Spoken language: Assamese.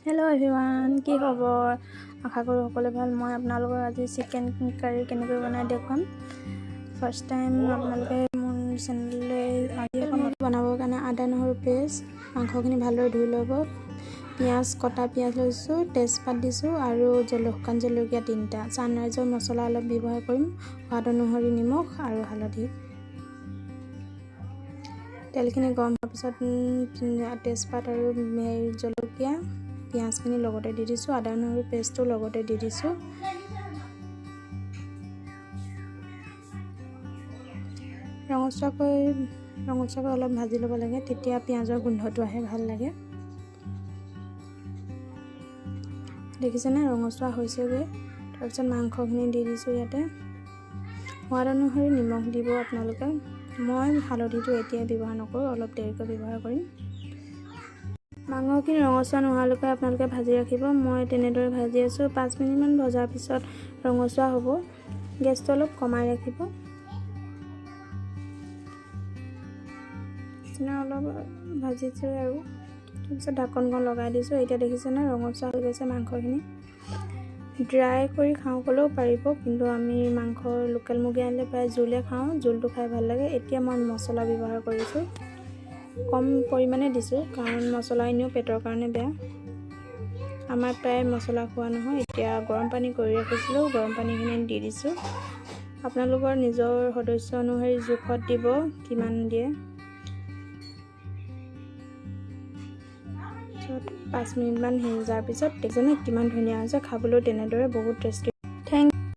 हेलो एभৰিৱান, কি খবৰ? আশা কৰোঁ সকলোৱে ভাল। মই আপোনালোকৰ আজি চিকেন কাৰী কেনেকৈ বনাই দেখুৱাম। ফাৰ্ষ্ট টাইম আপোনালোকে মোৰ চেনেললৈ আজি এখন বনাবৰ কাৰণে আদা নহৰু পেষ্ট, মাংসখিনি ভালদৰে ধুই ল'ব। পিঁয়াজ, কটা পিঁয়াজ লৈছোঁ, তেজপাত দিছোঁ আৰু শুকান জলকীয়া 3টা। ছানৰাইজৰ মছলা অলপ ব্যৱহাৰ কৰিম, সোৱাদ অনুসৰি নিমখ আৰু হালধি। তেলখিনি গৰম হোৱাৰ পিছত তেজপাত আৰু জলকীয়া পিঁয়াজখিনি লগতে দি দিছোঁ, আদা নহৰু পেষ্টটো লগতে দি দিছোঁ। ৰঙচুৱাকৈ অলপ ভাজি ল'ব লাগে, তেতিয়া পিঁয়াজৰ গোন্ধটো আহে, ভাল লাগে। দেখিছেনে, ৰঙচুৱা হৈছেগৈ। তাৰপিছত মাংসখিনি দি দিছোঁ ইয়াতে। সোৱাদ অনুসৰি নিমখ দিব আপোনালোকে। মই হালধিটো এতিয়া ব্যৱহাৰ নকৰোঁ, অলপ দেৰিকৈ ব্যৱহাৰ কৰিম। মাংসখিনি ৰঙচুৱা নোহোৱালৈকে আপোনালোকে ভাজি ৰাখিব। মই তেনেদৰে ভাজি আছোঁ। 5 মিনিটমান ভজাৰ পিছত ৰঙচুৱা হ'ব। গেছটো অলপ কমাই ৰাখিব। অলপ ভাজিছোঁ আৰু তাৰপিছত ঢাকনখন লগাই দিছোঁ। এতিয়া দেখিছেনে, ৰঙচুৱা হৈ গৈছে মাংসখিনি। ড্ৰাই কৰি খাওঁ ক'লেও পাৰিব, কিন্তু আমি মাংস লোকেল মুৰ্গী আনিলে প্ৰায় জোলে খাওঁ, জোলটো খাই ভাল লাগে। এতিয়া মই মছলা ব্যৱহাৰ কৰিছোঁ, কম পৰিমাণে দিছোঁ, কাৰণ মছলা এনেও পেটৰ কাৰণে বেয়া। আমাৰ প্ৰায় মছলা খোৱা নহয়। এতিয়া গৰম পানী কৰি ৰাখিছিলোঁ, গৰম পানীখিনি দি দিছোঁ। আপোনালোকৰ নিজৰ সদস্য অনুসৰি জোখত দিব, কিমান দিয়ে। 5 মিনিটমান সিজাৰ পিছত দেখিছেনে কিমান ধুনীয়া হৈছে। খাবলৈ তেনেদৰে বহুত টেষ্টি।